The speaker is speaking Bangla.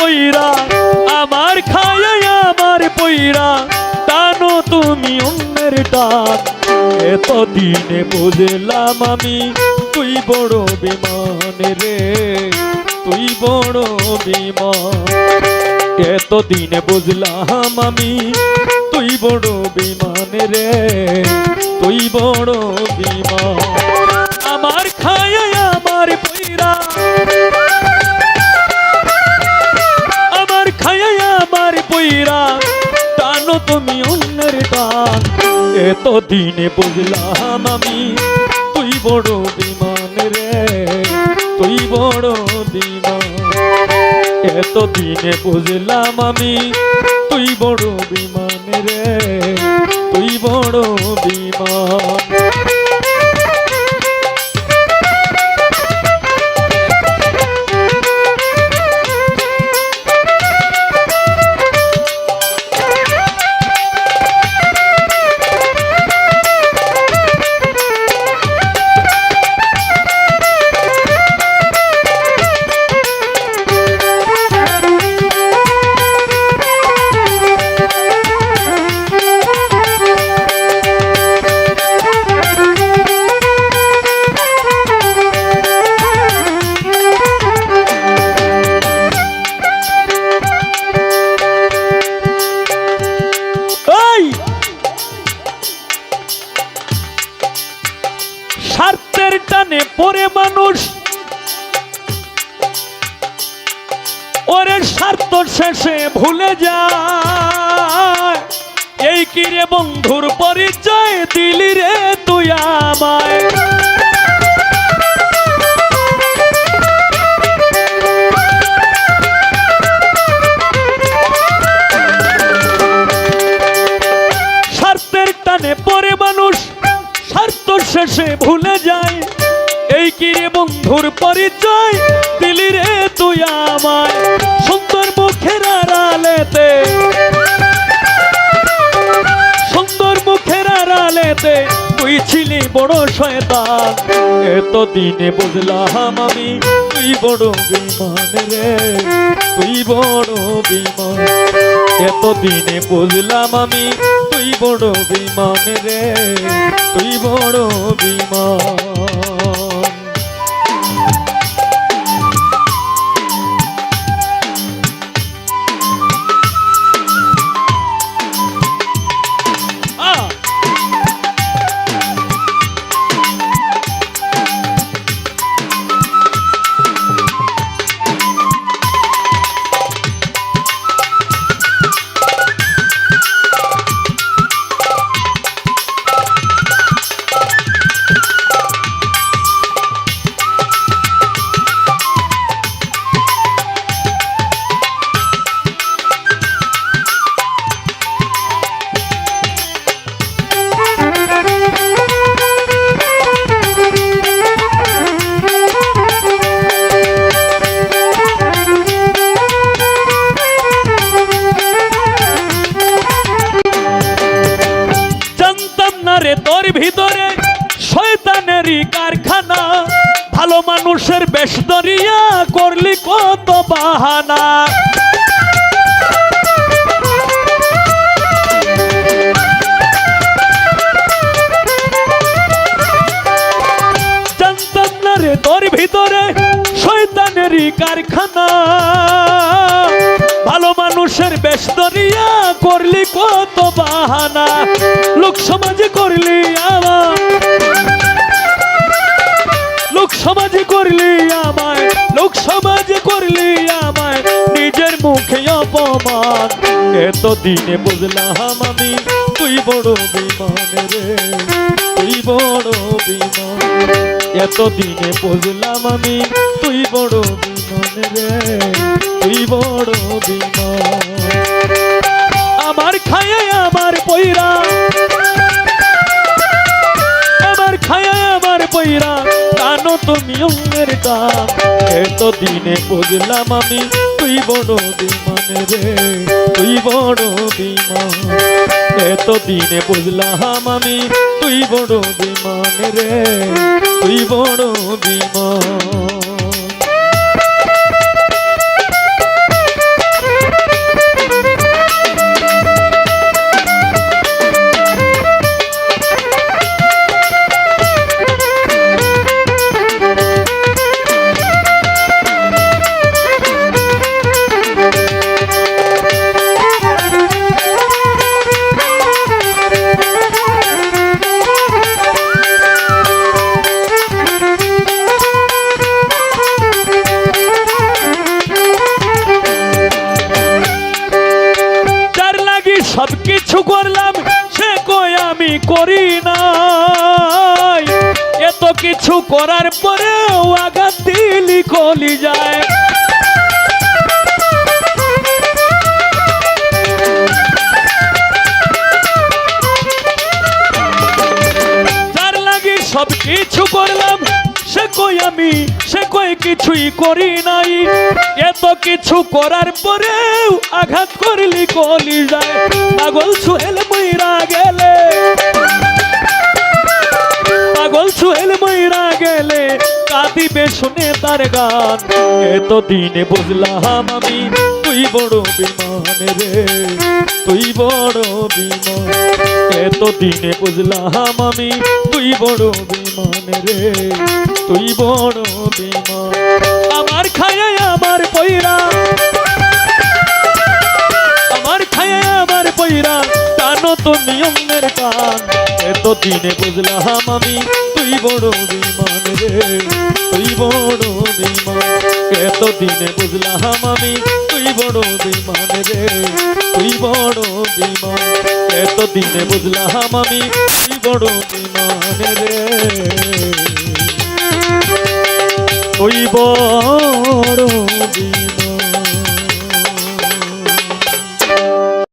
পইরা আমার খায়া আমার পইরা টানো তুমি অন্যের টান এতদিনে বুঝলাম আমি তুই বড় বেমান রে তুই বড় বেমান এতদিনে বুঝলাম আমি তুই বড় বেমান রে তুই বড় বেমান আমার খায়া আমার পইরা আমার খায়া আমার পইরা টানো তুমি অন্যের টান এতদিনে বুঝলাম আমি তুই বড় বেমান রে তুই বড় বেমান এতদিনে বুঝলাম আমি তুই বড় বেমান রে তুই বড় বেমান স্বার্থের টানে পড়ে মানুষ ওরে স্বার্থ শেষে ভুলে যায় এই কি রে বন্ধুর পরিচয় দিলি রে তুই আমায় স্বার্থের টানে পড়ে মানুষ স্বার্থ শেষে ভুলে যায় এই কি রে বন্ধুর পরিচয় দিলি রে তুই আমায় সুন্দর মুখের আড়ালেতে সুন্দর মুখের আড়ালেতে তুই ছিলি বড় শয়তান এতদিনে বুঝলাম আমি তুই বড় বেমান রে তুই বড় বেমান এতদিনে বুঝলাম আমি তুই বড় বেমান রে তুই বড় বেমান তোর ভিতরে শয়তানেরই কারখানা ভালো মানুষের বেশ দরিয়া করলি কত বাহানা জানতাম না রে তোর ভিতরে শয়তানেরই কারখানা ভালো মানুষের বেশ দরিয়া করলি কত বাহানা লোক সমাজে করলি আমার লোক সমাজে করলি আমায় লোক সমাজে করলি আমায় নিজের মুখে অপমান এতদিনে বুঝলাম আমি তুই বড় বেমান রে তুই বড় বেমান এতদিনে বুঝলাম আমি তুই বড় বেমান রে তুই বড় বেমান আমার খায়া আমার পইরা আমার খায়া আমার পইরা টানো তুমি অন্যের টান এতদিনে বুঝলাম আমি তুই বড় বেমান রে তুই বড় বেমান এতদিনে বুঝলাম আমি তুই বড় বেমান রে তুই বড় বেমান কিছু করার পরেও আঘাত দিলি কলি যায়। যার লাগি সব কিছু করলাম সে কই আমি, সে কই কিছুই করি নাই। এত কিছু করার পরেও আঘাত করলি কলি যায়। পাগল সোহেল মইরা গেলে, পাগল সোহেল মইরা গেলে কাঁদিবে শুনে তার গান। এতদিনে বুঝলাম আমি তুই বড় বিমান রে, তুই বড় বিমান। এতদিনে বুঝলাম আমি তুই বড় বিমান রে, তুই বড় বিমান। আমার খায় আমার পয়রা, আমার খায় আমার পয়রা টানো তো নিয়মের কান। এতদিনে বুঝলাম আমি তুই বড় বিমান রে, তুই বড় বিমান। এতদিনে বুঝলাম আমি তুই বড় বিমান রে, তুই বড় বিমান। এতদিনে বুঝলাম আমি তুই বড় বিমান রে, তুই বড় বিমান।